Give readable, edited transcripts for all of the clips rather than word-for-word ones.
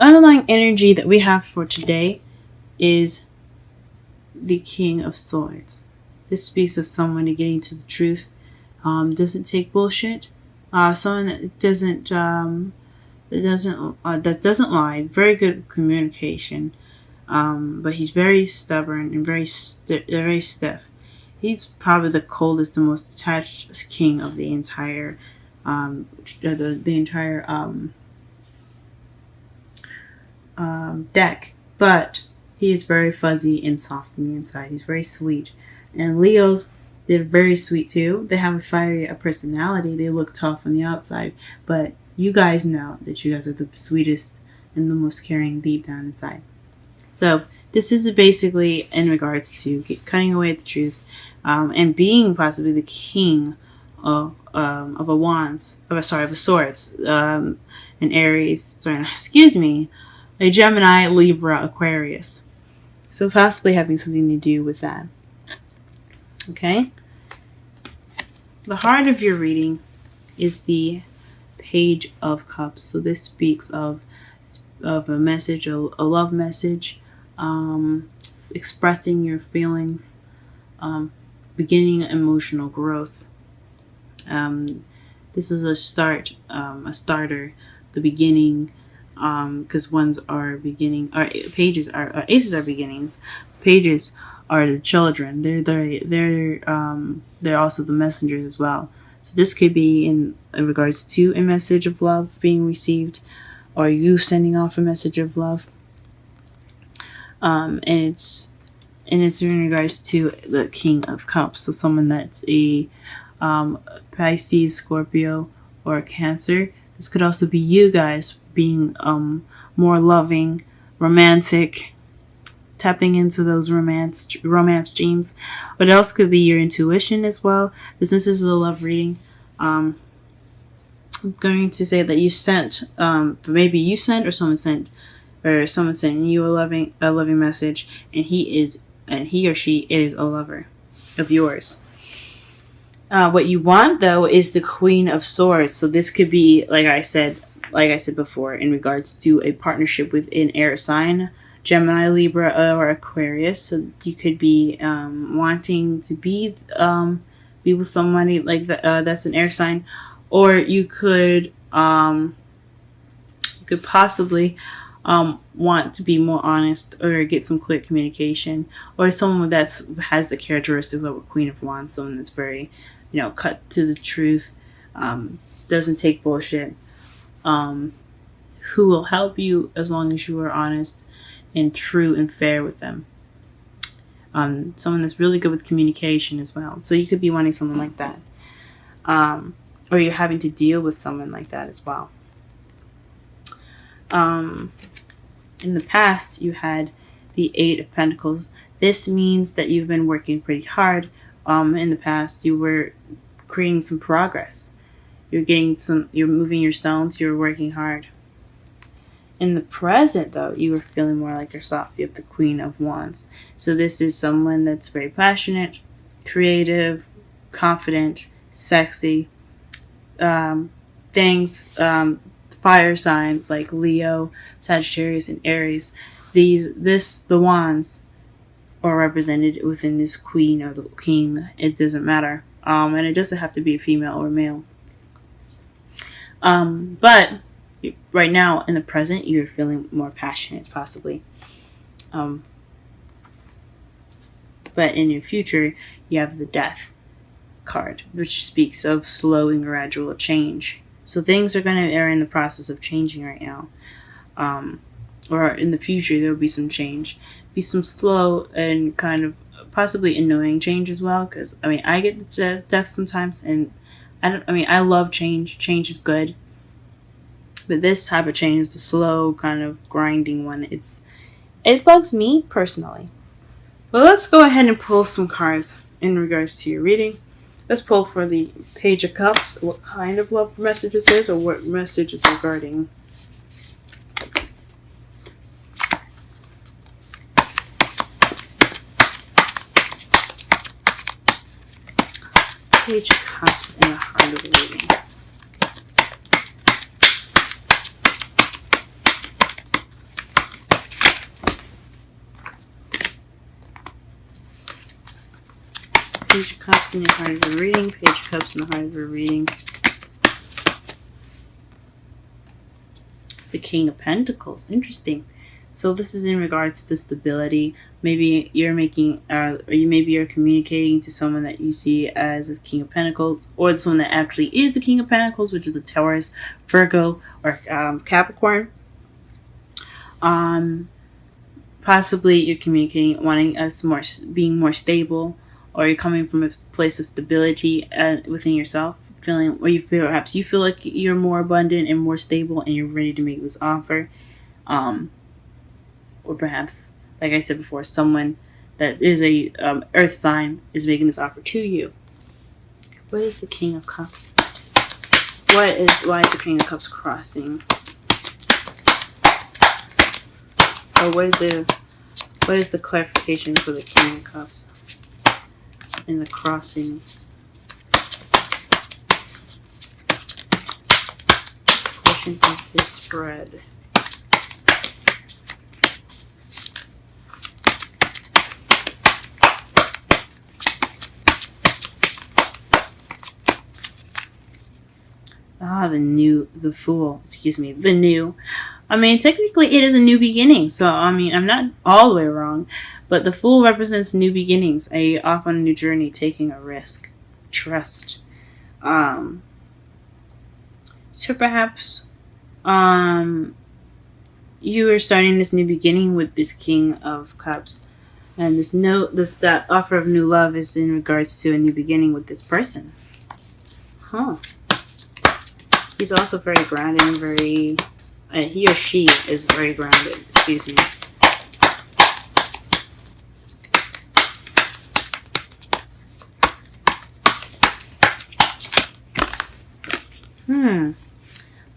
underlying energy that we have for today is the King of Swords. This speaks of someone getting to the truth, doesn't take bullshit, someone that doesn't lie, very good at communication, but he's very stubborn and very stiff. He's probably the coldest, the most detached king of the entire deck, but he is very fuzzy and soft on the inside. He's very sweet. And Leos, they're very sweet too. They have a fiery personality. They look tough on the outside, but you guys know that you guys are the sweetest and the most caring deep down inside. So this is basically in regards to cutting away the truth, and being possibly the king of swords, an Aries. A Gemini, Libra, Aquarius. So possibly having something to do with that. Okay. The heart of your reading is the Page of Cups. So this speaks of a message, a love message, expressing your feelings, beginning emotional growth. This is a starter, the beginning, because ones are beginning, or pages are aces are beginnings, pages are the children. They're also the messengers as well. So this could be in regards to a message of love being received, or you sending off a message of love. And it's in regards to the King of Cups. So someone that's a Pisces, Scorpio, or Cancer. This could also be you guys being more loving, romantic, tapping into those romance genes. But it also could be your intuition as well. This is a love reading. I'm going to say that you sent, maybe you sent, or someone sent you a loving message, and he or she is a lover of yours. What you want though is the Queen of Swords. So this could be, like I said before, in regards to a partnership with an air sign, Gemini, Libra, or Aquarius. So you could be wanting to be with somebody like that, that's an air sign, or you could possibly want to be more honest or get some clear communication, or someone that has the characteristics of a Queen of Wands, someone that's very, cut to the truth, doesn't take bullshit, who will help you as long as you are honest and true and fair with them. Someone that's really good with communication as well. So you could be wanting someone like that, or you're having to deal with someone like that as well. In the past, you had the Eight of Pentacles. This means that you've been working pretty hard. In the past, you were creating some progress. You're moving your stones. You're working hard. In the present, though, you are feeling more like yourself. You have the Queen of Wands. So this is someone that's very passionate, creative, confident, sexy. Fire signs like Leo, Sagittarius, and Aries. The wands are represented within this queen or the king. It doesn't matter. And it doesn't have to be a female or male. But right now, in the present, you're feeling more passionate, possibly. But in your future, you have the Death card, which speaks of slow and gradual change. So things are in the process of changing right now. Or in the future, there will be some change. Be some slow and kind of possibly annoying change as well. Because, I get death sometimes. And I love change. Change is good. But this type of change is the slow, kind of grinding one. It bugs me personally. But let's go ahead and pull some cards in regards to your reading. Let's pull for the Page of Cups, what kind of love message this is, or what message it's regarding. Page of Cups in the heart of the reading. Page of Cups in your heart of the reading. Page of Cups in the heart of the reading. The King of Pentacles. Interesting. So this is in regards to stability. Maybe you're making, maybe you're communicating to someone that you see as a King of Pentacles, or someone that actually is the King of Pentacles, which is a Taurus, Virgo, or Capricorn. Possibly you're communicating, wanting us being more stable, or you're coming from a place of stability within yourself, feeling, or perhaps you feel like you're more abundant and more stable, and you're ready to make this offer. Or perhaps, like I said before, someone that is a earth sign is making this offer to you. What is the King of Cups? Why is the King of Cups crossing? Or what is the clarification for the King of Cups in the crossing? Portion of his spread. The Fool. The new. I mean, technically it is a new beginning. So, I mean, I'm not all the way wrong. But the Fool represents new beginnings. Off on a new journey, taking a risk. Trust. So perhaps you are starting this new beginning with this King of Cups. And that offer of new love is in regards to a new beginning with this person. Huh. He's also very grounded and very... he or she is very grounded. Excuse me.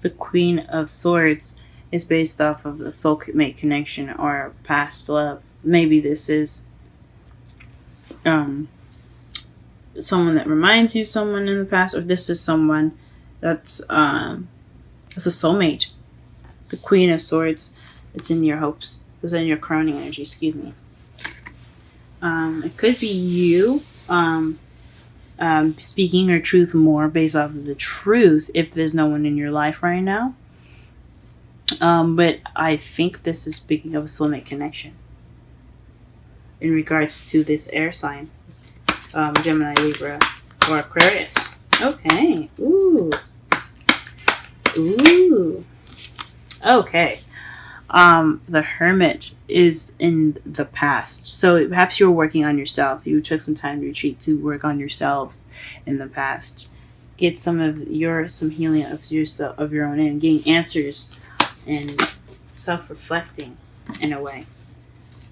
The Queen of Swords is based off of the soulmate connection or past love. Maybe this is someone that reminds you of someone in the past, or this is someone that's a soulmate. The Queen of Swords, it's in your hopes. It's in your crowning energy, excuse me. It could be you speaking your truth more based off of the truth if there's no one in your life right now. But I think this is speaking of a soulmate connection in regards to this air sign. Gemini, Libra, or Aquarius. Okay. Ooh. Okay. The Hermit is in the past. So perhaps you were working on yourself. You took some time to retreat to work on yourselves in the past. Get some healing of yourself, of your own end, getting answers and self-reflecting in a way.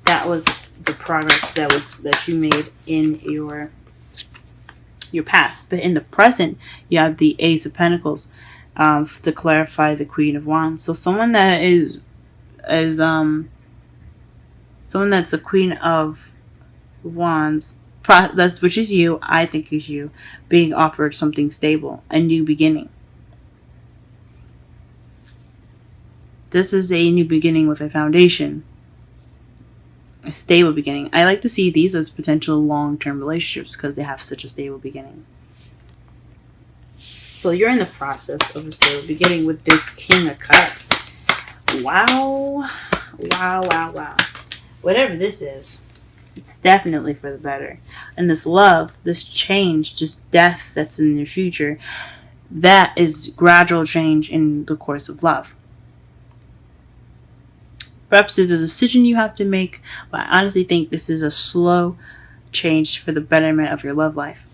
That was the progress that you made in your past. But in the present, you have the Ace of Pentacles to clarify the Queen of Wands. So someone that is someone that's the Queen of Wands, which is you, I think is you, being offered something stable, a new beginning. This is a new beginning with a foundation, a stable beginning. I like to see these as potential long-term relationships because they have such a stable beginning. So you're in the process of a stable beginning with this King of Cups. Wow. Whatever this is, it's definitely for the better. And this love, this change, just death that's in your future, that is gradual change in the course of love. Perhaps there's a decision you have to make, but I honestly think this is a slow change for the betterment of your love life.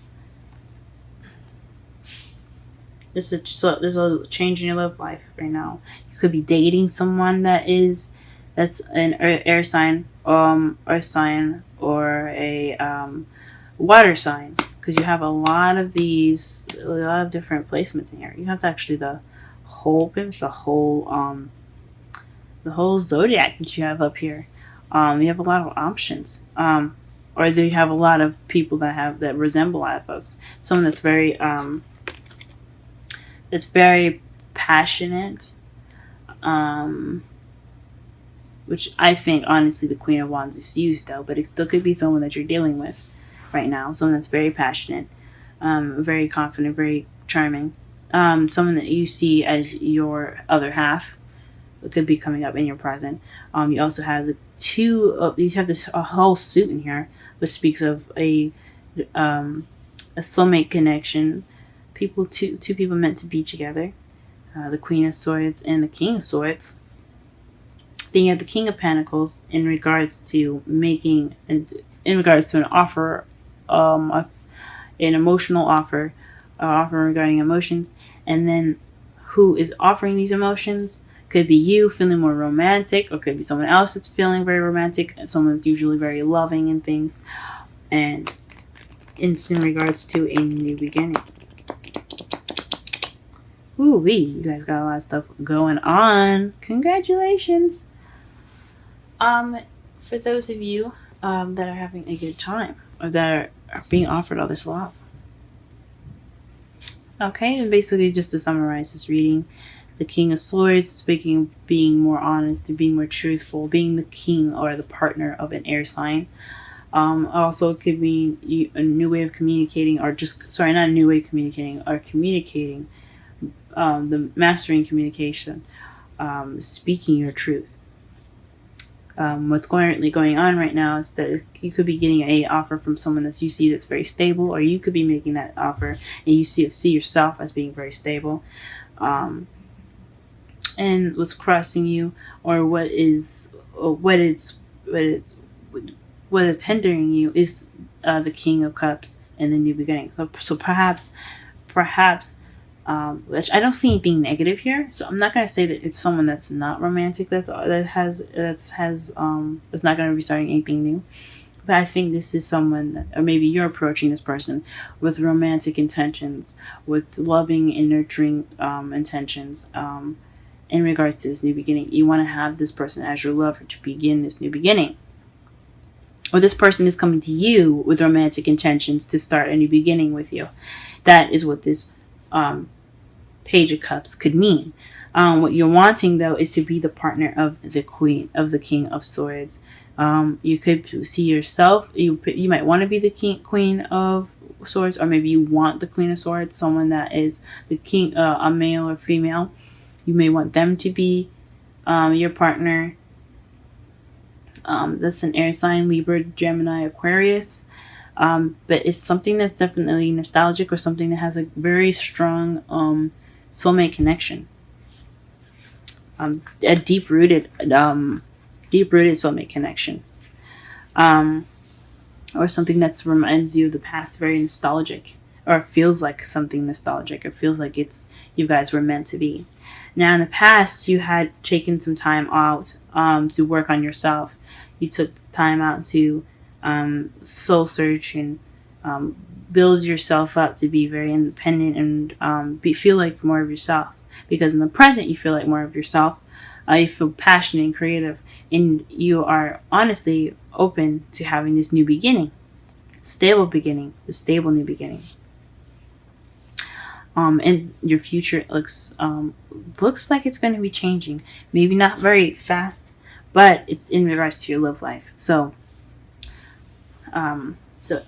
There's a change in your love life right now. You could be dating someone that's an air sign, earth sign, or a water sign, because you have a lot of different placements in here. You have actually the whole zodiac that you have up here. You have a lot of options, or you have a lot of people that resemble a lot of folks. Someone that's very passionate, which I think honestly the Queen of Wands is you still, but it still could be someone that you're dealing with right now. Someone that's very passionate, very confident, very charming. Someone that you see as your other half could be coming up in your present. You also have the two. You have this a whole suit in here, which speaks of a soulmate connection. Two people meant to be together. The Queen of Swords and the King of Swords. Then you have the King of Pentacles in regards to in regards to an offer, an emotional offer, offer regarding emotions, and then who is offering these emotions could be you feeling more romantic, or could be someone else that's feeling very romantic, and someone that's usually very loving and things, and it's in regards to a new beginning. Ooh-wee, you guys got a lot of stuff going on. Congratulations. For those of you that are having a good time, or that are being offered all this love. Okay, and basically just to summarize this reading, the King of Swords speaking, being more honest, being more truthful, being the king or the partner of an air sign. Also it could be a new way of communicating, or not a new way of communicating, or communicating, the mastering communication, speaking your truth. What's currently going on right now is that you could be getting a offer from someone that you see that's very stable, or you could be making that offer and you see yourself as being very stable. And what's crossing you, or what is hindering you, is the King of Cups and the new beginning. So perhaps, which I don't see anything negative here. So I'm not gonna say that it's someone that's not romantic. That's not gonna be starting anything new. But I think this is someone, or maybe you're approaching this person with romantic intentions, with loving and nurturing intentions. In regards to this new beginning, you want to have this person as your lover to begin this new beginning. Or this person is coming to you with romantic intentions to start a new beginning with you. That is what this Page of Cups could mean. What you're wanting, though, is to be the partner of the King of Swords. You could see yourself. You might want to be the Queen of Swords, or maybe you want the Queen of Swords, someone that is the king, a male or female. You may want them to be your partner. That's an air sign, Libra, Gemini, Aquarius. But it's something that's definitely nostalgic, or something that has a very strong soulmate connection. A deep-rooted soulmate connection. Or something that reminds you of the past, very nostalgic, or feels like something nostalgic. It feels like you guys were meant to be. Now, in the past, you had taken some time out to work on yourself. You took this time out to soul search and build yourself up to be very independent and feel like more of yourself. Because in the present, you feel like more of yourself. You feel passionate and creative, and you are honestly open to having this new beginning, the stable new beginning. And your future looks like it's going to be changing. Maybe not very fast, but it's in regards to your love life. So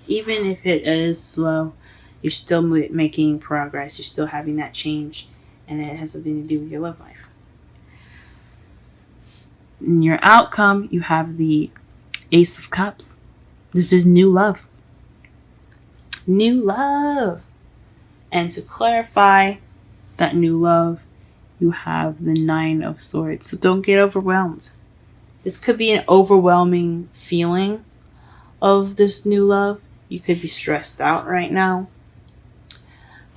even if it is slow, you're still making progress. You're still having that change, and it has something to do with your love life. In your outcome, you have the Ace of Cups. This is new love. New love. And to clarify that new love, you have the Nine of Swords. So don't get overwhelmed. This could be an overwhelming feeling of this new love. You could be stressed out right now.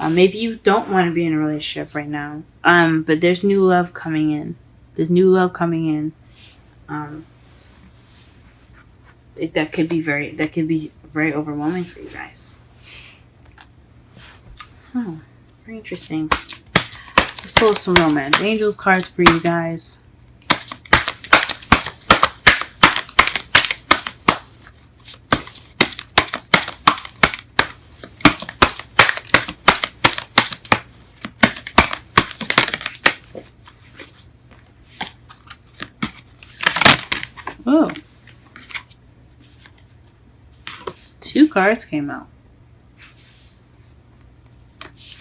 Maybe you don't want to be in a relationship right now. But there's new love coming in. There's new love coming in. That could be very overwhelming for you guys. Oh, very interesting. Let's pull some romance angels cards for you guys. Oh. 2 cards came out.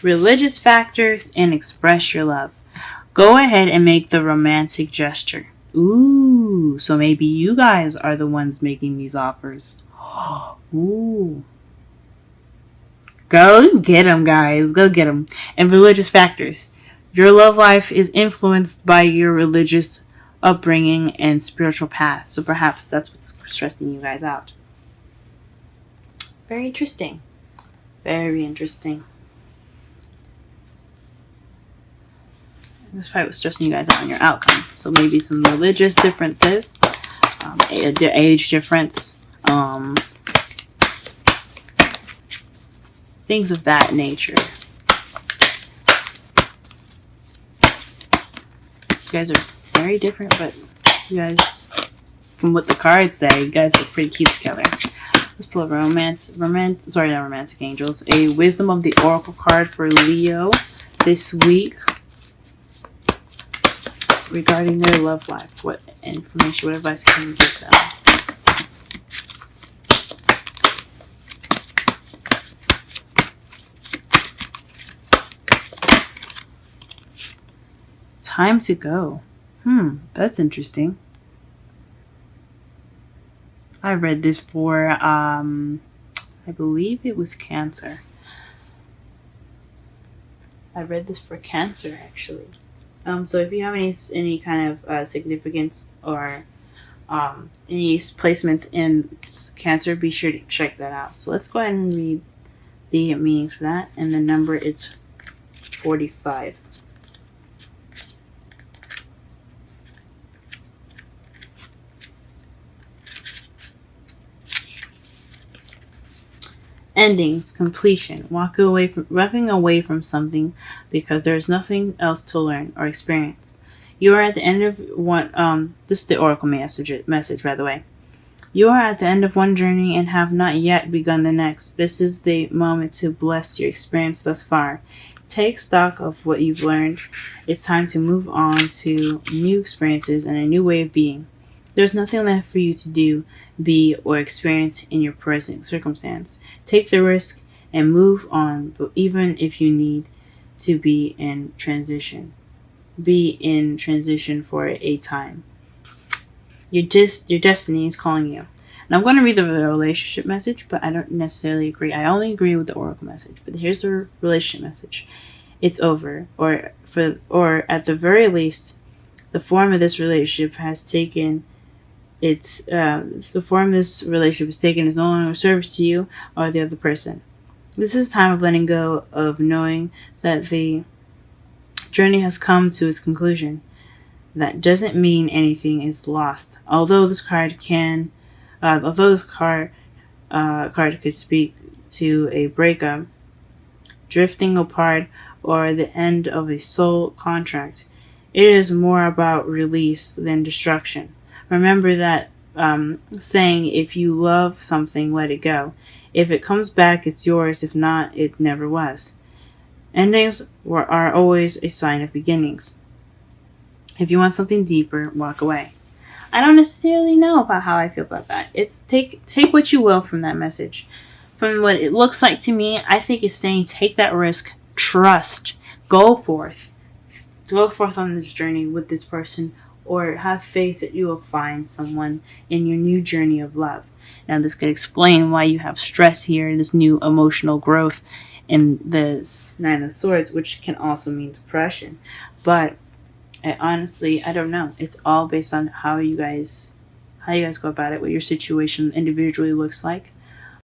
Religious factors and express your love. Go ahead and make the romantic gesture. Ooh, so maybe you guys are the ones making these offers. Ooh. Go get them, guys. Go get them. And religious factors. Your love life is influenced by your religious upbringing and spiritual path. So perhaps that's what's stressing you guys out. Very interesting. Very interesting. That's probably what's stressing you guys out on your outcome. So maybe some religious differences, the age difference, things of that nature. You guys are very different, but you guys, from what the cards say, you guys look pretty cute together. Let's pull a not romantic angels. A wisdom of the oracle card for Leo this week regarding their love life. What information, what advice can you give them? Time to go. That's interesting. I read this for, I believe it was Cancer. I read this for Cancer, actually. So if you have any kind of significance or any placements in Cancer, be sure to check that out. So let's go ahead and read the meanings for that. And the number is 45. Endings, completion, walking away from something because there is nothing else to learn or experience. You are at the end of one. This is the oracle message, by the way. You are at the end of one journey and have not yet begun the next. This is the moment to bless your experience thus far. Take stock of what you've learned. It's time to move on to new experiences and a new way of being. There's nothing left for you to do, be, or experience in your present circumstance. Take the risk and move on, but even if you need to be in transition. Be in transition for a time. Your destiny is calling you. And I'm going to read the relationship message, but I don't necessarily agree. I only agree with the oracle message. But here's the relationship message. It's over, or at the very least, the form of this relationship has taken. The form this relationship is taken is no longer of service to you or the other person. This is time of letting go, of knowing that the journey has come to its conclusion. That doesn't mean anything is lost. Although this card could speak to a breakup, drifting apart, or the end of a soul contract, it is more about release than destruction. Remember that saying, if you love something, let it go. If it comes back, it's yours. If not, it never was. Endings are always a sign of beginnings. If you want something deeper, walk away. I don't necessarily know about how I feel about that. It's take what you will from that message. From what it looks like to me, I think it's saying take that risk, trust, go forth on this journey with this person, or have faith that you will find someone in your new journey of love. Now, this could explain why you have stress here, this new emotional growth in this Nine of Swords, which can also mean depression. But honestly, I don't know. It's all based on how you guys go about it, what your situation individually looks like.